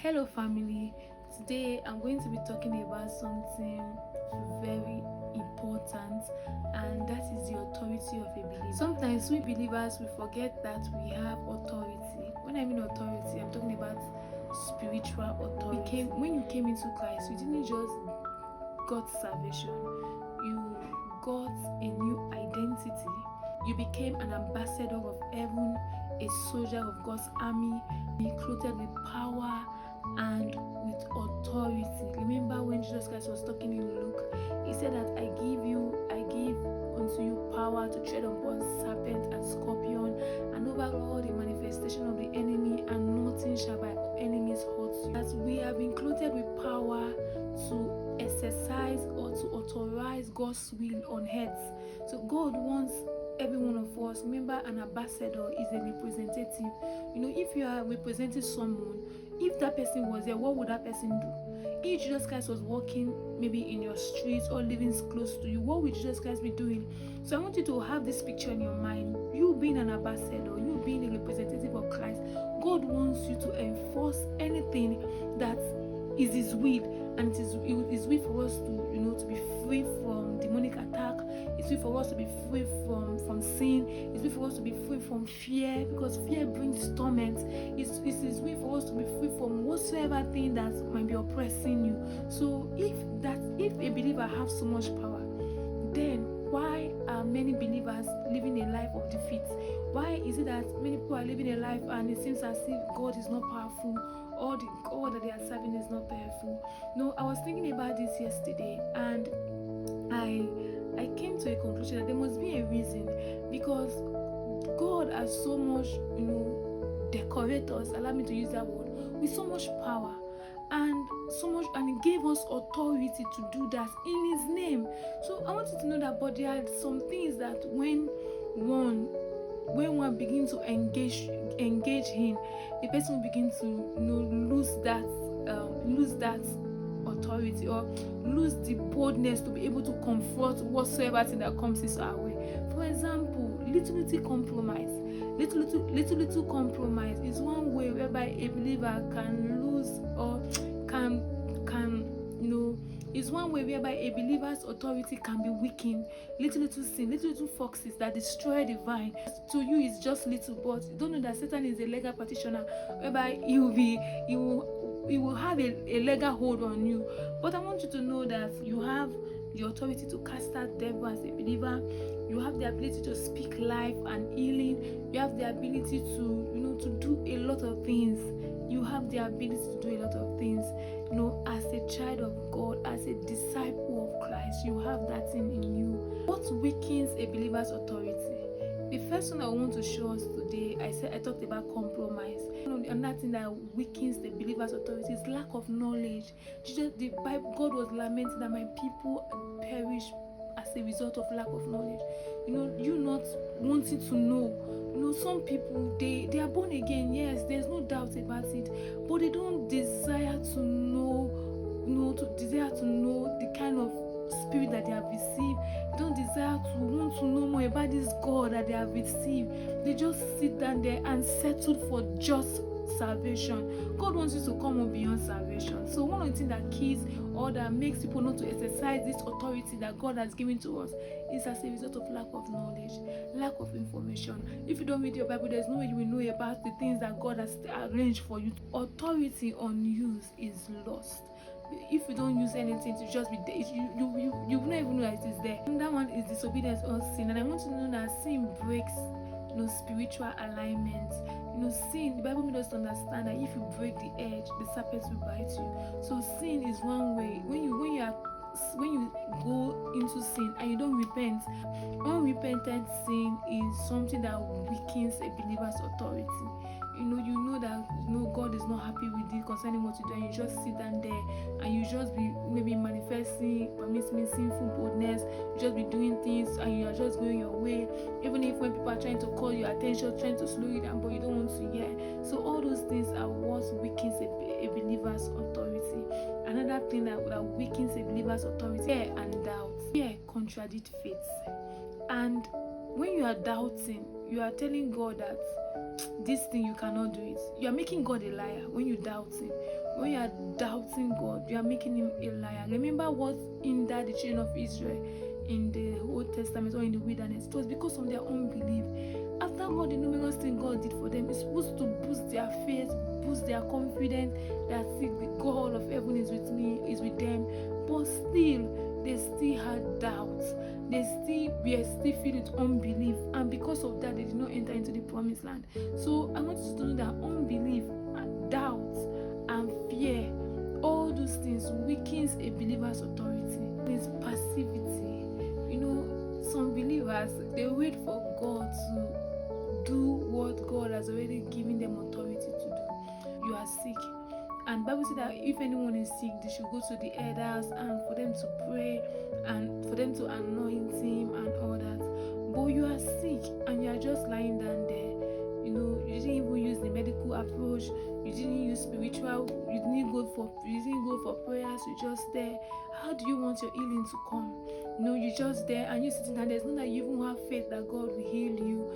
Hello family, today I'm going to be talking about something very important, and that is the authority of a believer. Sometimes we believers we forget that we have authority. When I mean authority, I'm talking about spiritual authority. When you came into Christ, you didn't just got salvation, you got a new identity. You became an ambassador of heaven, a soldier of God's army, clothed with power and with authority. Remember when Jesus Christ was talking in Luke, he said that I give unto you power to tread upon serpent and scorpion and over all the manifestation of the enemy, and nothing shall by enemies hurt you. That we have been clothed with power to exercise or to authorize God's will on earth. So God wants every one of us. Remember, an ambassador is a representative. If you are representing someone, if that person was there, what would that person do? If Jesus Christ was walking maybe in your streets or living close to you, what would Jesus Christ be doing? So I want you to have this picture in your mind. You being an ambassador, you being a representative of Christ, God wants you to enforce anything that is His will. And it is way for us to be free from demonic attack. It's way for us to be free from sin. It's way for us to be free from fear, because fear brings torment. It's way for us to be free from whatsoever thing that might be oppressing you. So if a believer has so much power, then why are many believers living a life of defeat? Why is it that many people are living a life and it seems as if God is not powerful, or the God that they are serving is not powerful? No, I was thinking about this yesterday, and I came to a conclusion that there must be a reason, because God has so much, decorate us, allow me to use that word, with so much power and so much, and He gave us authority to do that in His name. So I want you to know that, but there are some things that when one begins to engage Him, the person will begin to lose that authority, or lose the boldness to be able to confront whatsoever thing that comes his our way. For example, little compromise. Little compromise is one way whereby a believer can lose, or is one way whereby a believer's authority can be weakened. Little sin, little foxes that destroy the vine. To you, it's just little, but you don't know that Satan is a legal practitioner, whereby he will have a legal hold on you. But I want you to know that you have the authority to cast out devil as a believer. You have the ability to speak life and healing. You have the ability to do a lot of things. You have the ability to do a lot of things. As a child of God, as a disciple of Christ, you have that thing in you. What weakens a believer's authority? The first one I want to show us today, I talked about compromise. Another thing that weakens the believer's authority is lack of knowledge. The Bible, God was lamenting that my people perish as a result of lack of knowledge. You not wanting to know. Some people, they are born again, yes, there's no doubt about it, but they don't desire to know, the kind of spirit that they have received. They don't desire to want to know more about this God that they have received. They just sit down there and settle for just salvation. God wants you to come on beyond salvation. So one of the things that kills or that makes people not to exercise this authority that God has given to us is as a result of lack of knowledge, lack of information. If you don't read your Bible, there's no way you will know about the things that God has arranged for you. Authority unused is lost. If you don't use anything to just be there, you will not even know that it is there. And that one is disobedience or sin. And I want you to know that sin breaks spiritual alignment. Sin, the Bible made us understand that if you break the edge, the serpent will bite you. So sin is one way. When you go into sin and you don't repent, unrepented sin is something that weakens a believer's authority. You know that God is not happy with you concerning what you do, and you just sit down there and you just be maybe manifesting sinful boldness. You just be doing things and you are just going your way, even if when people are trying to call your attention, trying to slow you down, but you don't want to hear. So all those things are what weakens a believer's authority. Another thing that weakens a believer's authority, fear and doubt. Fear contradicts faith, and when you are doubting, you are telling God that this thing you cannot do it. You are making God a liar when you doubt him. When you are doubting God, you are making him a liar. Remember what hindered the children of Israel in the Old Testament or in the wilderness? It was because of their unbelief. After all the numerous things God did for them, it's supposed to boost their faith, boost their confidence that see the God of heaven is with me, is with them. But still, they still had doubts. They were still filled with unbelief, and because of that, they did not enter into the promised land. So I want you to know that unbelief, doubts, and fear, all those things weakens a believer's authority. It's passivity. Some believers, they wait for God to do what God has already given them authority to do. You are sick, and Bible says that if anyone is sick, they should go to the elders and for them to pray and for them to anoint him and all that. But you are sick and you are just lying down there. You didn't even use the medical approach. You didn't use spiritual. You didn't go for prayers. You're just there. How do you want your healing to come? You're just there and you're sitting there. There's not that you even have faith that God will heal you.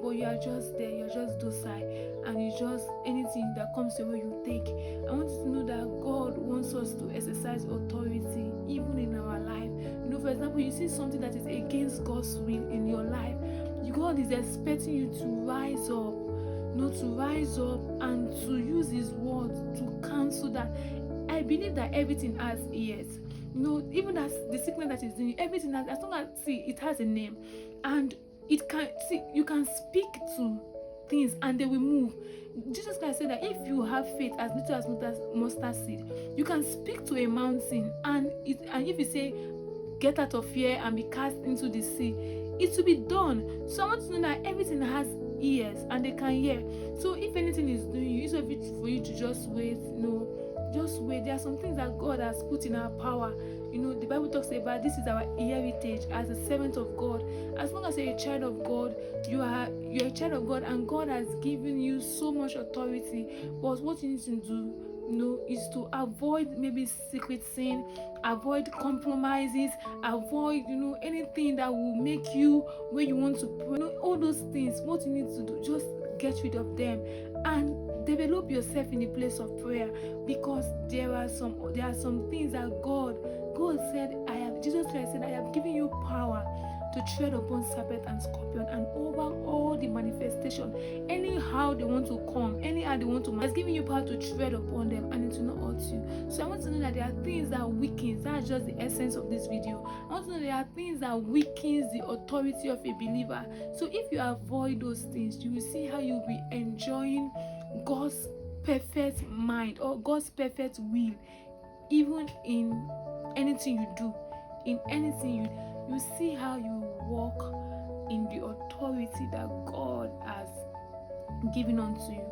But you are just there. You're just docile, and you just anything that comes your way you take. I want you to know that God wants us to exercise authority even in our life. For example, you see something that is against God's will in your life. God is expecting you to rise up, and to use his word to cancel that. I believe that everything has ears. Even as the sickness that is doing, everything has, as long as it has a name, and it can you can speak to things and they will move. Jesus Christ said that if you have faith as little as mustard seed, you can speak to a mountain, and if you say, get out of here and be cast into the sea, it will be done. So I want to know that everything has ears and they can hear. So if anything is doing you, it's a bit for you to just wait. Just wait. There are some things that God has put in our power. The Bible talks about this is our heritage as a servant of God. As long as you're a child of God, you're a child of God, and God has given you so much authority. But what you need to do, is to avoid maybe secret sin, avoid compromises, avoid anything that will make you where you want to pray. All those things. What you need to do, just get rid of them and develop yourself in a place of prayer, because there are some things that God said, Jesus Christ said, I have given you power to tread upon serpent and scorpion and over all the manifestation. Anyhow they want to come, anyhow they want to, has given you power to tread upon them, and it will not hurt you. So I want to know that there are things that weakens. That's just the essence of this video. I want to know there are things that weakens the authority of a believer. So if you avoid those things, you will see how you'll be enjoying God's perfect mind or God's perfect will, even in anything you do. You see how you walk in the authority that God has given unto you.